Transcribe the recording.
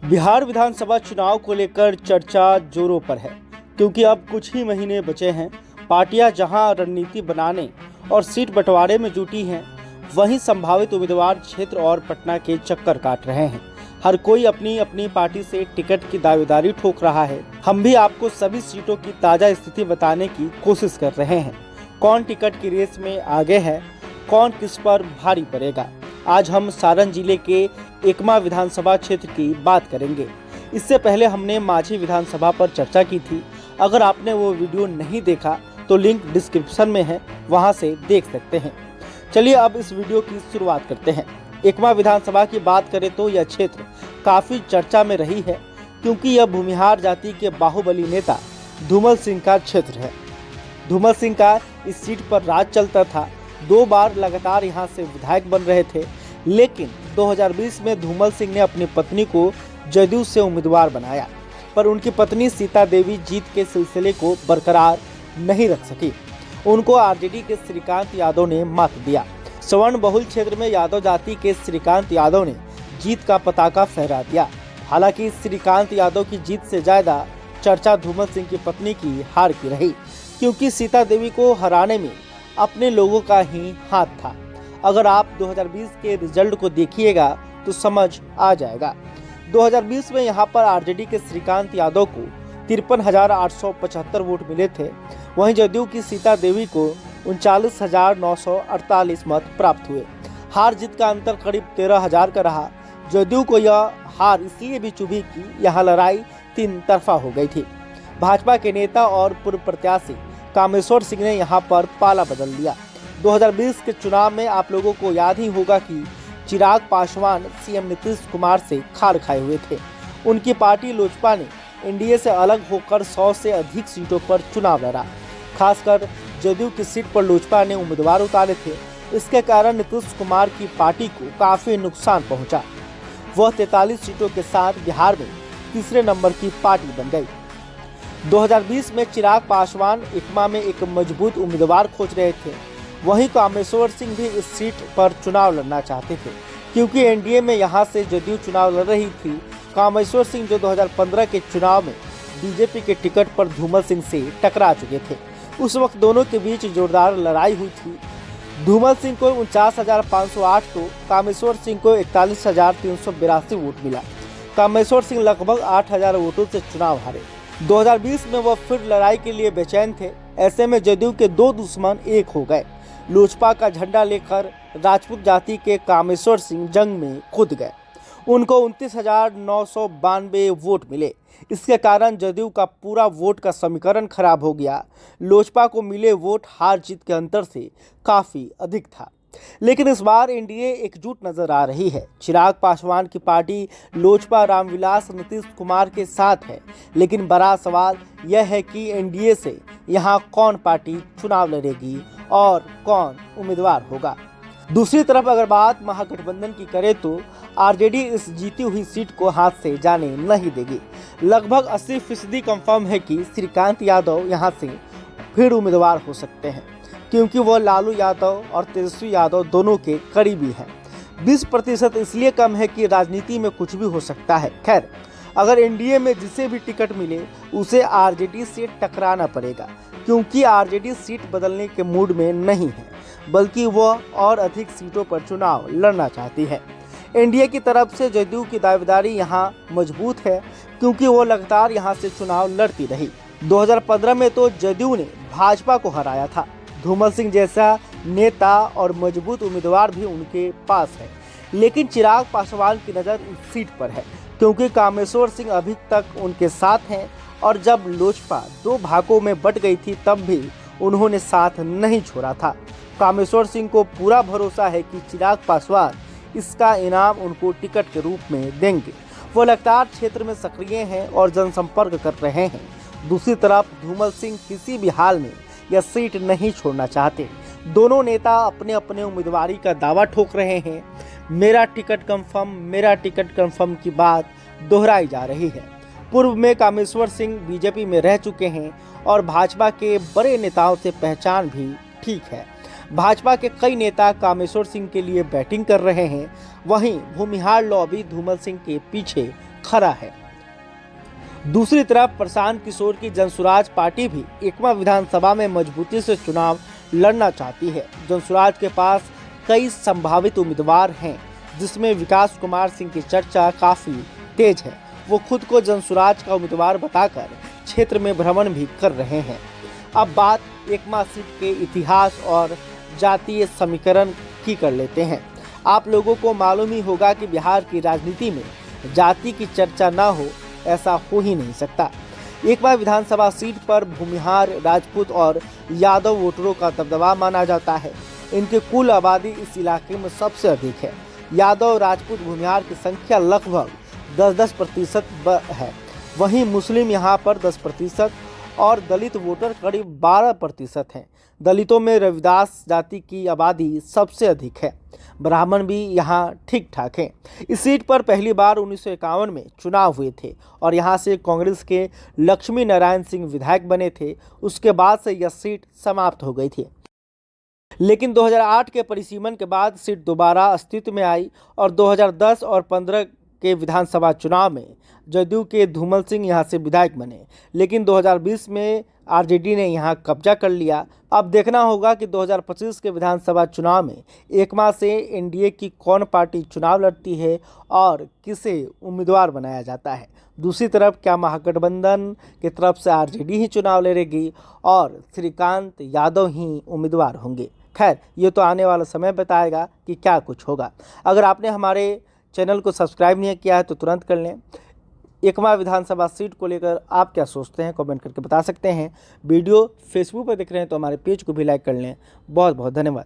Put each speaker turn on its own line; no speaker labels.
बिहार विधानसभा चुनाव को लेकर चर्चा जोरों पर है, क्योंकि अब कुछ ही महीने बचे हैं। पार्टियां जहां रणनीति बनाने और सीट बंटवारे में जुटी हैं, वहीं संभावित उम्मीदवार क्षेत्र और पटना के चक्कर काट रहे हैं। हर कोई अपनी अपनी पार्टी से टिकट की दावेदारी ठोक रहा है। हम भी आपको सभी सीटों की ताज़ा स्थिति बताने की कोशिश कर रहे हैं। कौन टिकट की रेस में आगे है, कौन किस पर भारी पड़ेगा। आज हम सारण जिले के एकमा विधानसभा क्षेत्र की बात करेंगे। इससे पहले हमने माझी विधानसभा पर चर्चा की थी। अगर आपने वो वीडियो नहीं देखा तो लिंक डिस्क्रिप्शन में है, वहां से देख सकते हैं। चलिए अब इस वीडियो की शुरुआत करते हैं। एकमा विधानसभा की बात करें तो यह क्षेत्र काफ़ी चर्चा में रही है, क्योंकि यह भूमिहार जाति के बाहुबली नेता धूमल सिंह का क्षेत्र है। धूमल सिंह का इस सीट पर राज चलता था। 2 बार लगातार यहां से विधायक बन रहे थे, लेकिन 2020 में धूमल सिंह ने अपनी पत्नी को जदयू से उम्मीदवार बनाया, पर उनकी पत्नी सीता देवी जीत के सिलसिले को बरकरार नहीं रख सकी। उनको आरजेडी के श्रीकांत यादव ने मात दिया। स्वर्ण बहुल क्षेत्र में यादव जाति के श्रीकांत यादव ने जीत का पताका फहरा दिया। हालांकि श्रीकांत यादव की जीत से ज्यादा चर्चा धूमल सिंह की पत्नी की हार की रही, क्योंकि सीता देवी को हराने में अपने लोगों का ही हाथ था। अगर आप 2020 के रिजल्ट को देखिएगा तो समझ आ जाएगा। 2020 में यहां पर आरजेडी के श्रीकांत यादव को 53,875 वोट मिले थे। वहीं जदयू की सीता देवी को 39,948 मत प्राप्त हुए। हार जीत का अंतर करीब 13,000 का रहा। जदयू को यह हार इसलिए भी चुभी कि यहां लड़ाई 3 तरफा हो गई थी। भाजपा के नेता और पूर्व प्रत्याशी कामेश्वर सिंह ने यहां पर पाला बदल दिया। 2020 के चुनाव में आप लोगों को याद ही होगा कि चिराग पासवान सीएम नीतीश कुमार से खार खाए हुए थे। उनकी पार्टी लोजपा ने एनडीए से अलग होकर 100 से अधिक सीटों पर चुनाव लड़ा। खासकर जदयू की सीट पर लोजपा ने उम्मीदवार उतारे थे। इसके कारण नीतीश कुमार की पार्टी को काफी नुकसान पहुंचा। वह 43 सीटों के साथ बिहार में तीसरे नंबर की पार्टी बन गई। 2020 में चिराग पासवान एकमा में एक मजबूत उम्मीदवार खोज रहे थे। वहीं कामेश्वर सिंह भी इस सीट पर चुनाव लड़ना चाहते थे, क्योंकि एनडीए में यहां से जदयू चुनाव लड़ रही थी। कामेश्वर सिंह जो 2015 के चुनाव में बीजेपी के टिकट पर धूमल सिंह से टकरा चुके थे। उस वक्त दोनों के बीच जोरदार लड़ाई हुई थी। धूमल सिंह को 49,508 तो कामेश्वर सिंह को 41,382 वोट मिला। कामेश्वर सिंह लगभग 8,000 वोटों से चुनाव हारे। 2020 में वह फिर लड़ाई के लिए बेचैन थे। ऐसे में जदयू के 2 दुश्मन एक हो गए। लोजपा का झंडा लेकर राजपूत जाति के कामेश्वर सिंह जंग में कूद गए। उनको 29,992 वोट मिले। इसके कारण जदयू का पूरा वोट का समीकरण खराब हो गया। लोजपा को मिले वोट हार जीत के अंतर से काफ़ी अधिक था। लेकिन इस बार एनडीए एकजुट नजर आ रही है। चिराग पासवान की पार्टी लोजपा रामविलास नीतीश कुमार के साथ है, लेकिन बड़ा सवाल यह है कि एनडीए से यहां कौन पार्टी चुनाव लड़ेगी और कौन उम्मीदवार होगा। दूसरी तरफ अगर बात महागठबंधन की करें तो आरजेडी इस जीती हुई सीट को हाथ से जाने नहीं देगी। लगभग 80% कंफर्म है कि श्रीकांत यादव यहां से फिर उम्मीदवार हो सकते हैं, क्योंकि वह लालू यादव और तेजस्वी यादव दोनों के करीबी हैं। 20% इसलिए कम है कि राजनीति में कुछ भी हो सकता है। खैर, अगर एनडीए में जिसे भी टिकट मिले उसे आरजेडी से टकराना पड़ेगा, क्योंकि आरजेडी सीट बदलने के मूड में नहीं है, बल्कि वह और अधिक सीटों पर चुनाव लड़ना चाहती है। एनडीए की तरफ से जदयू की दावेदारी यहाँ मजबूत है, क्योंकि वो लगातार यहाँ से चुनाव लड़ती रही। 2015 में तो जदयू ने भाजपा को हराया था। धूमल सिंह जैसा नेता और मजबूत उम्मीदवार भी उनके पास है, लेकिन चिराग पासवान की नज़र इस सीट पर है, क्योंकि कामेश्वर सिंह अभी तक उनके साथ हैं। और जब लोजपा 2 भागों में बट गई थी तब भी उन्होंने साथ नहीं छोड़ा था। कामेश्वर सिंह को पूरा भरोसा है कि चिराग पासवान इसका इनाम उनको टिकट के रूप में देंगे। वो लगातार क्षेत्र में सक्रिय हैं और जनसंपर्क कर रहे हैं। दूसरी तरफ धूमल सिंह किसी भी हाल में यह सीट नहीं छोड़ना चाहते। दोनों नेता अपने अपने उम्मीदवारी का दावा ठोक रहे हैं। मेरा टिकट कंफर्म की बात दोहराई जा रही है। पूर्व में कामेश्वर सिंह बीजेपी में रह चुके हैं और भाजपा के बड़े नेताओं से पहचान भी ठीक है। भाजपा के कई नेता कामेश्वर सिंह के लिए बैटिंग कर रहे हैं। वहीं भूमिहार लॉबी धूमल सिंह के पीछे खरा है। दूसरी तरफ प्रशांत किशोर की जनसुराज पार्टी भी एकमा विधानसभा में मजबूती से चुनाव लड़ना चाहती है। जनसुराज के पास कई संभावित उम्मीदवार हैं, जिसमें विकास कुमार सिंह की चर्चा काफी तेज है। वो खुद को जनसुराज का उम्मीदवार बताकर क्षेत्र में भ्रमण भी कर रहे हैं। अब बात एकमा सीट के इतिहास और जातीय समीकरण की कर लेते हैं। आप लोगों को मालूम ही होगा कि बिहार की राजनीति में जाति की चर्चा ना हो, ऐसा हो ही नहीं सकता। एकमा विधानसभा सीट पर भूमिहार, राजपूत और यादव वोटरों का दबदबा माना जाता है। इनकी कुल आबादी इस इलाके में सबसे अधिक है। यादव, राजपूत, भूमिहार की संख्या लगभग 10% है। वहीं मुस्लिम यहाँ पर 10% और दलित वोटर करीब 12% हैं। दलितों में रविदास जाति की आबादी सबसे अधिक है। ब्राह्मण भी यहाँ ठीक ठाक हैं। इस सीट पर पहली बार 1951 में चुनाव हुए थे और यहाँ से कांग्रेस के लक्ष्मी नारायण सिंह विधायक बने थे। उसके बाद से यह सीट समाप्त हो गई थी, लेकिन 2008 के परिसीमन के बाद सीट दोबारा अस्तित्व में आई और 2010 और 15 के विधानसभा चुनाव में जदयू के धूमल सिंह यहां से विधायक बने, लेकिन 2020 में आरजेडी ने यहां कब्जा कर लिया। अब देखना होगा कि 2025 के विधानसभा चुनाव में एकमा से एनडीए की कौन पार्टी चुनाव लड़ती है और किसे उम्मीदवार बनाया जाता है। दूसरी तरफ क्या महागठबंधन की तरफ से आरजेडी ही चुनाव लड़ेगी और श्रीकांत यादव ही उम्मीदवार होंगे। खैर, ये तो आने वाला समय बताएगा कि क्या कुछ होगा। अगर आपने हमारे चैनल को सब्सक्राइब नहीं किया है तो तुरंत कर लें। एकमा विधानसभा सीट को लेकर आप क्या सोचते हैं, कमेंट करके बता सकते हैं। वीडियो फेसबुक पर देख रहे हैं तो हमारे पेज को भी लाइक कर लें। बहुत बहुत धन्यवाद।